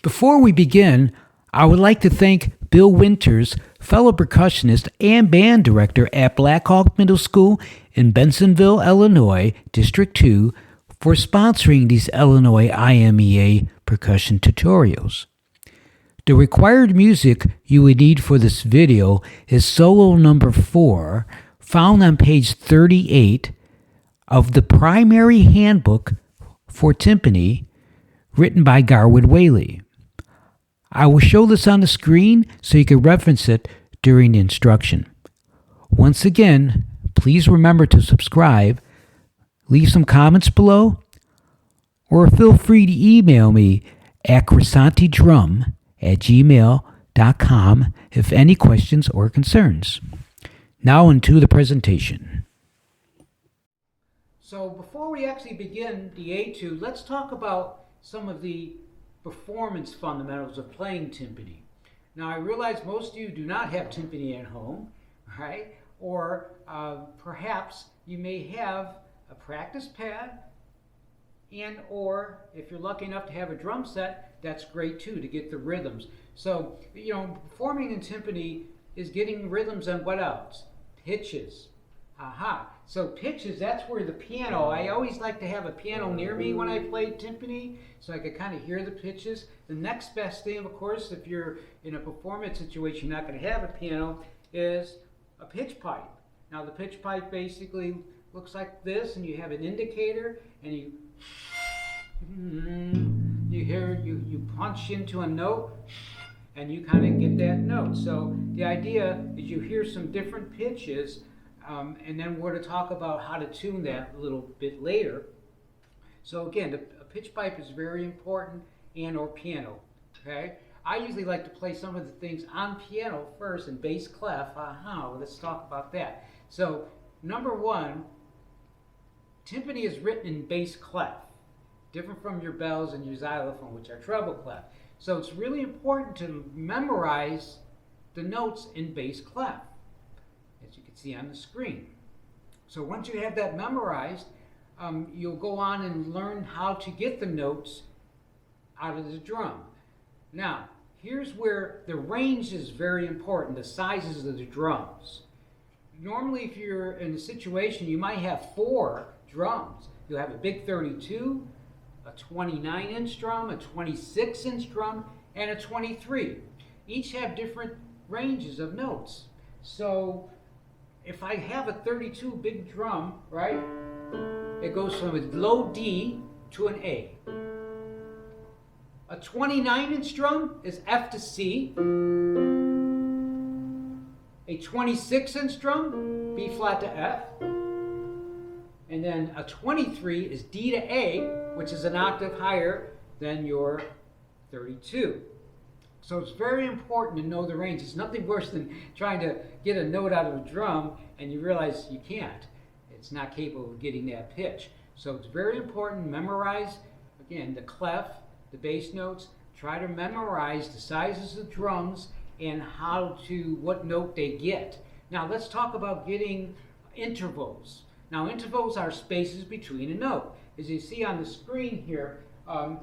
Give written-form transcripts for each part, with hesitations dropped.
Before we begin, I would like to thank Bill Winters, fellow percussionist and band director at Blackhawk Middle School in Bensonville, Illinois, District 2, for sponsoring these Illinois IMEA percussion tutorials. The required music you would need for this video is solo number 4, found on page 38 of the Primary Handbook for Timpani, written by Garwood Whaley. I will show this on the screen so you can reference it during the instruction. Once again, please remember to subscribe, leave some comments below, or feel free to email me at crisantidrum@gmail.com if any questions or concerns. Now into the presentation. So before we actually begin the etude, let's talk about some of the performance fundamentals of playing timpani. Now I realize most of you do not have timpani at home, right? Or perhaps you may have a practice pad, and or if you're lucky enough to have a drum set, that's great too, to get the rhythms. So, performing in timpani is getting rhythms and what else? Pitches. Aha. So pitches, that's where the piano, I always like to have a piano near me when I play timpani so I could kind of hear the pitches. The next best thing, of course, if you're in a performance situation, you're not going to have a piano, is a pitch pipe. Now the pitch pipe basically looks like this, and you have an indicator, and you hear, you punch into a note, and you kind of get that note. So the idea is you hear some different pitches, and then we're going to talk about how to tune that a little bit later. So again, a pitch pipe is very important, and or piano. Okay, I usually like to play some of the things on piano first and bass clef. Well, let's talk about that. So number one, timpani is written in bass clef, different from your bells and your xylophone, which are treble clef. So it's really important to memorize the notes in bass clef, as you can see on the screen. So once you have that memorized, you'll go on and learn how to get the notes out of the drum. Now, here's where the range is very important, the sizes of the drums. Normally, if you're in a situation, you might have 4 drums. You'll have a big 32, a 29-inch drum, a 26-inch drum, and a 23. Each have different ranges of notes. So if I have a 32 big drum, right, it goes from a low D to an A. A 29-inch drum is F to C. A 26-inch drum, B flat to F. And then a 23 is D to A, which is an octave higher than your 32. So it's very important to know the range. It's nothing worse than trying to get a note out of a drum and you realize you can't. It's not capable of getting that pitch. So it's very important to memorize, again, the clef, the bass notes. Try to memorize the sizes of the drums and what note they get. Now let's talk about getting intervals. Now intervals are spaces between a note. As you see on the screen here,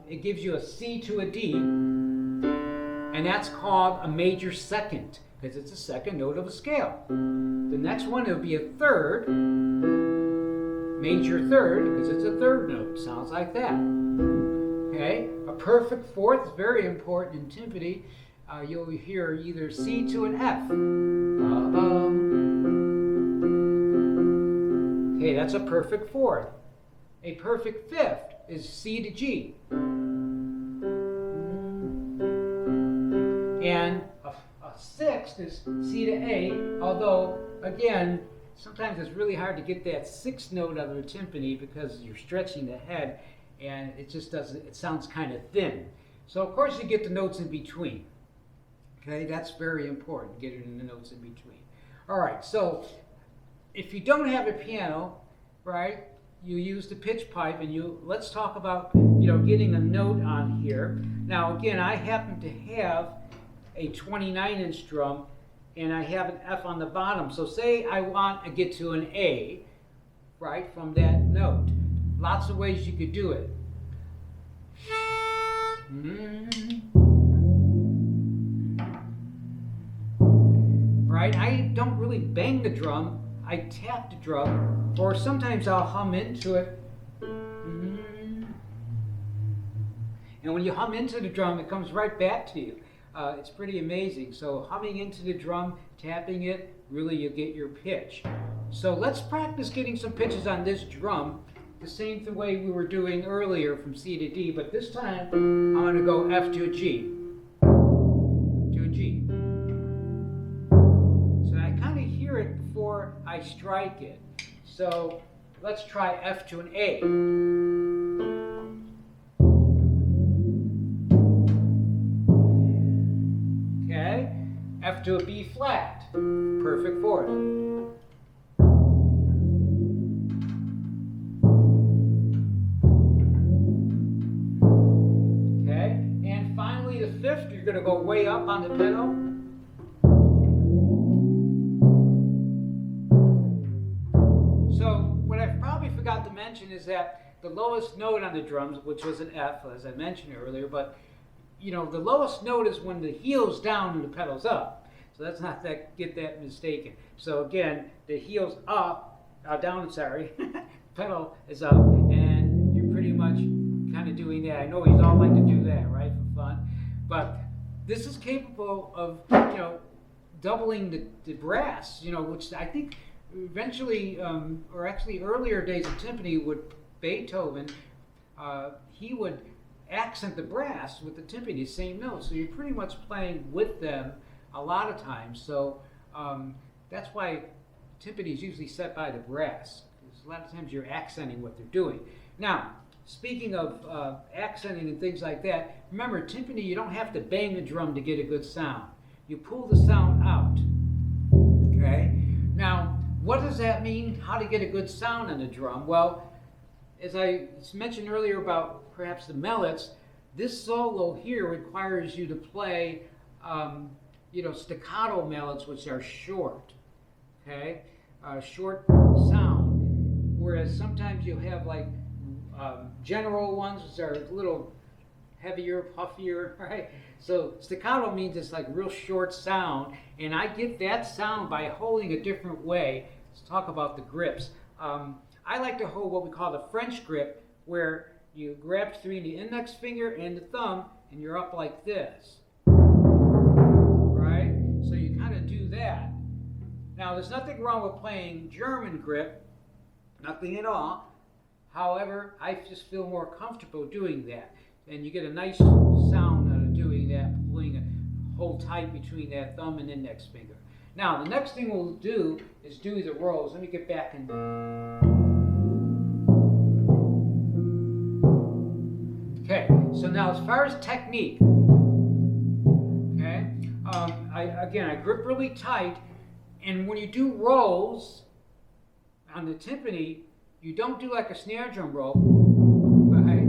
it gives you a C to a D, and that's called a major second, because it's a second note of a scale. The next one, it'll be a third, major third, because it's a third note. Sounds like that. Okay, a perfect fourth is very important in timpani. You'll hear either C to an F. Okay, that's a perfect fourth. A perfect fifth is C to G. And a sixth is C to A, although, again, sometimes it's really hard to get that sixth note out of a timpani because you're stretching the head and it just doesn't, it sounds kind of thin. So of course you get the notes in between. Okay, that's very important, getting the notes in between. All right, so if you don't have a piano, right, you use the pitch pipe, and let's talk about, getting a note on here. Now again, I happen to have a 29-inch drum, and I have an F on the bottom. So say I want to get to an A, right, from that note. Lots of ways you could do it. don't really bang the drum, I tap the drum, or sometimes I'll hum into it. And when you hum into the drum, it comes right back to you. It's pretty amazing. So humming into the drum, tapping it, really you get your pitch. So let's practice getting some pitches on this drum, the same way we were doing earlier from C to D, but this time I'm going to go F to a G. To a G. So I kind of hear it before I strike it. So let's try F to an A. F to a B flat, perfect for it. Okay, and finally the fifth, you're going to go way up on the pedal. So what I probably forgot to mention is that the lowest note on the drums, which was an F, as I mentioned earlier, but you know, the lowest note is when the heel's down and the pedal's up. So let's not get that mistaken. So again, the heel's up, down, sorry, pedal is up, and you're pretty much kind of doing that. I know we all like to do that, right, for fun. But this is capable of, you know, doubling the brass, you know, which I think eventually, or actually earlier days of timpani with Beethoven, he would accent the brass with the timpani, same note. So you're pretty much playing with them a lot of times. So that's why timpani is usually set by the brass. Because a lot of times you're accenting what they're doing. Now, speaking of accenting and things like that, remember timpani, you don't have to bang the drum to get a good sound. You pull the sound out. Okay? Now, what does that mean? How to get a good sound on the drum? Well, as I mentioned earlier about perhaps the mellets, this solo here requires you to play, you know, staccato mellets, which are short, okay, short sound. Whereas sometimes you'll have like general ones, which are a little heavier, puffier, right? So staccato means it's like real short sound, and I get that sound by holding a different way. Let's talk about the grips. I like to hold what we call the French grip, where you grab between the index finger and the thumb, and you're up like this, right? So you kind of do that. Now, there's nothing wrong with playing German grip, nothing at all. However, I just feel more comfortable doing that, and you get a nice sound out of doing that, pulling it, hold tight between that thumb and index finger. Now, the next thing we'll do is do the rolls. Let me get back in. Okay, so now as far as technique, okay, I grip really tight, and when you do rolls on the timpani, you don't do like a snare drum roll, okay?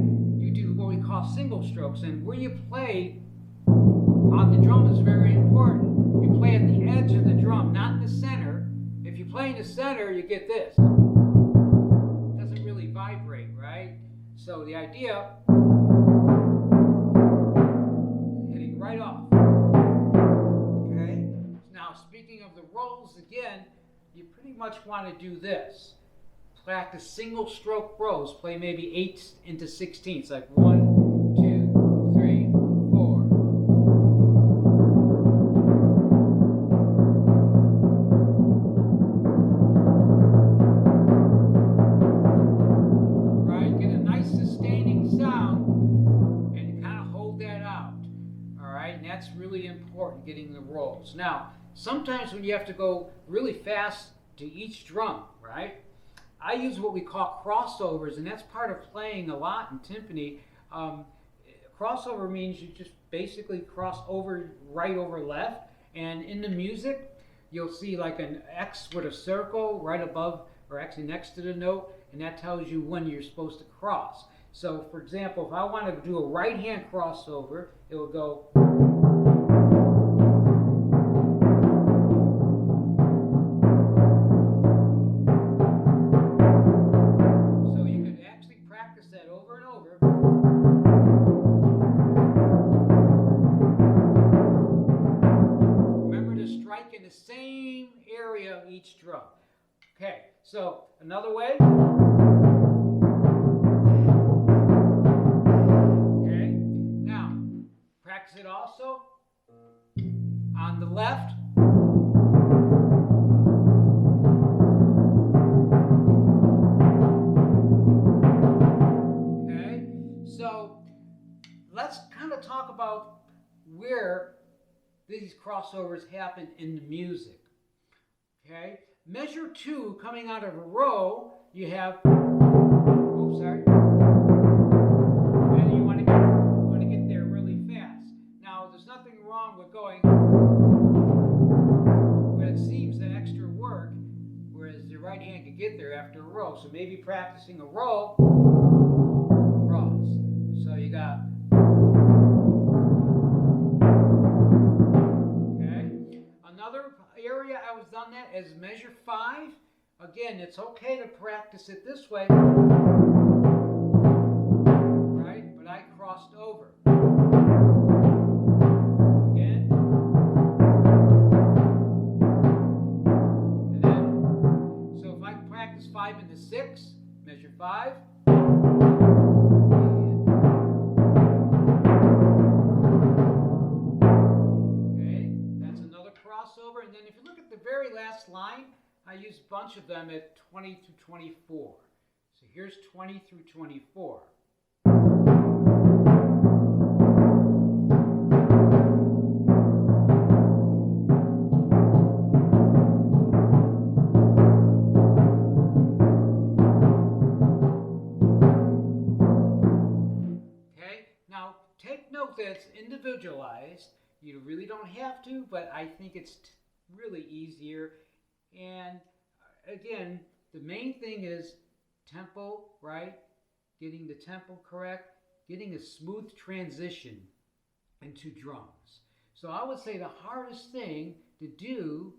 You do what we call single strokes, and where you play on the drum is very important. You play at the edge of the drum, not in the center. If you play in the center, you get this. It doesn't really vibrate, right? So the idea, hitting right off. Okay? Now, speaking of the rolls again, you pretty much want to do this. Practice single stroke rolls. Play maybe 8 into 16ths, like 1, 2, 3, 4. Right? Get a nice sustaining sound and kind of hold that out. All right? And that's really important, getting the rolls. Now, sometimes when you have to go really fast to each drum, right? I use what we call crossovers, and that's part of playing a lot in timpani. Crossover means you just basically cross over right over left, and in the music, you'll see like an X with a circle right above, or actually next to the note, and that tells you when you're supposed to cross. So, for example, if I want to do a right-hand crossover, it will go. Okay, so another way. Okay, now practice it also on the left. Okay, so let's kind of talk about where these crossovers happen in the music. Okay, measure 2 coming out of a row, you have, oops, sorry, and you want to get there really fast. Now, there's nothing wrong with going, but it seems that extra work, whereas the right hand can get there after a row. So maybe practicing a row, cross. So you got, another area I was done that is measure 5. Again, it's okay to practice it this way, right? But I crossed over. Again. And then, so if I practice 5 into 6, measure 5. Crossover, and then if you look at the very last line, I use a bunch of them at 20 through 24. So here's 20 through 24. Okay, now take note that it's individualized. You really don't have to, but I think it's really easier. And again, the main thing is tempo, right? Getting the tempo correct, getting a smooth transition into drums. So I would say the hardest thing to do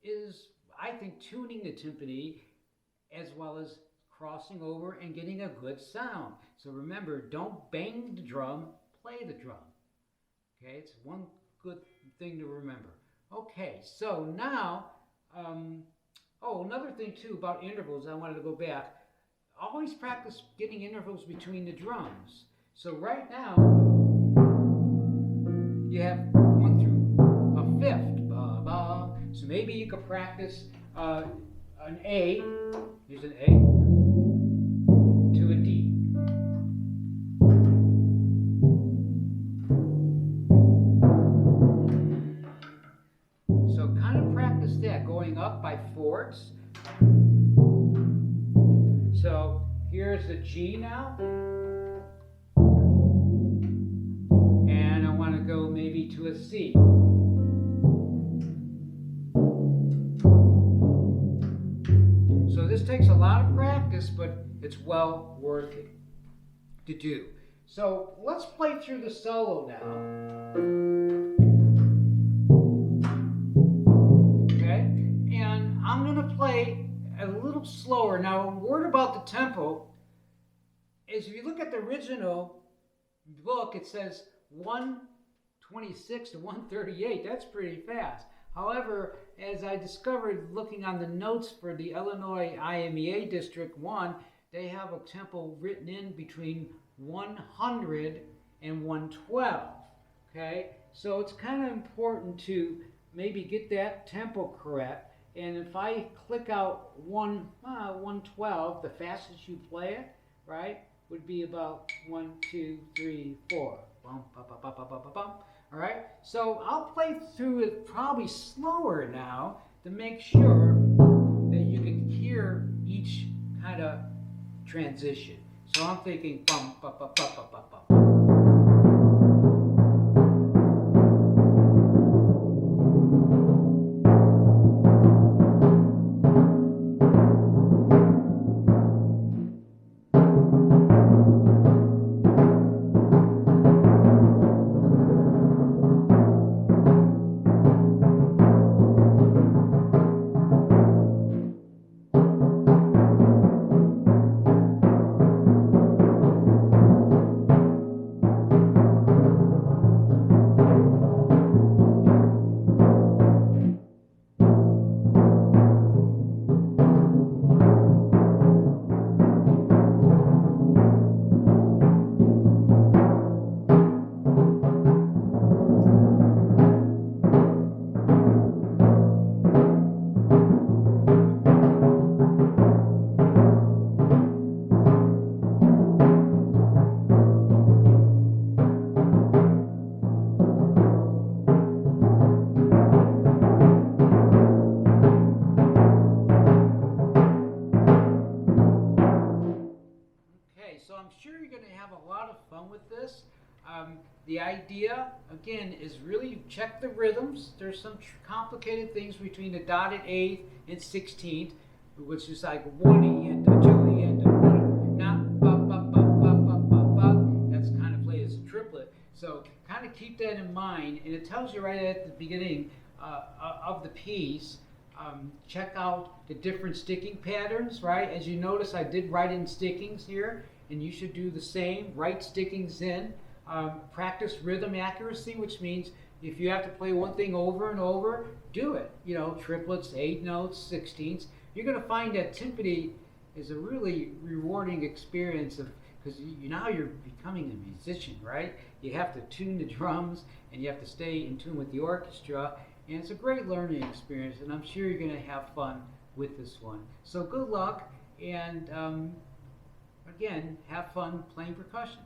is, I think, tuning the timpani as well as crossing over and getting a good sound. So remember, don't bang the drum, play the drum. Okay, it's one good thing to remember. Okay, so now, another thing too about intervals, I wanted to go back. Always practice getting intervals between the drums. So right now, you have 1 through a 5th, ba, ba. So maybe you could practice an A, here's an A, to a D. So kind of practice that, going up by 4ths. So here's the G now. And I want to go maybe to a C. So this takes a lot of practice, but it's well worth it to do. So let's play through the solo now. Okay, and I'm going to play a little slower. Now, a word about the tempo is if you look at the original book, it says 126 to 138. That's pretty fast. However, as I discovered looking on the notes for the Illinois IMEA District 1, they have a tempo written in between 100 and 112. Okay, so it's kind of important to maybe get that tempo correct. And if I click out 112, the fastest you play it, right, would be about 1, 2, 3, 4. Bum, bum, bum, bum, bum, bum, bum. All right, so I'll play through it probably slower now to make sure that you can hear each kind of transition. So I'm thinking bum, bum, bum, bum, bum, bum, bum. have a lot of fun with this. The idea, again, is really check the rhythms. There's some complicated things between the dotted 8th and 16th, which is like 1E and a 2E and a 1, not ba ba ba ba ba ba ba. That's kind of played as a triplet. So kind of keep that in mind, and it tells you right at the beginning of the piece. Check out the different sticking patterns, right? As you notice, I did write in stickings here, and you should do the same. Write stickings in. Practice rhythm accuracy, which means if you have to play one thing over and over, do it. You know, triplets, 8 notes, 16ths. You're going to find that timpani is a really rewarding experience because now you're becoming a musician, right? You have to tune the drums, and you have to stay in tune with the orchestra, and it's a great learning experience, and I'm sure you're going to have fun with this one. So good luck, and again, have fun playing percussion.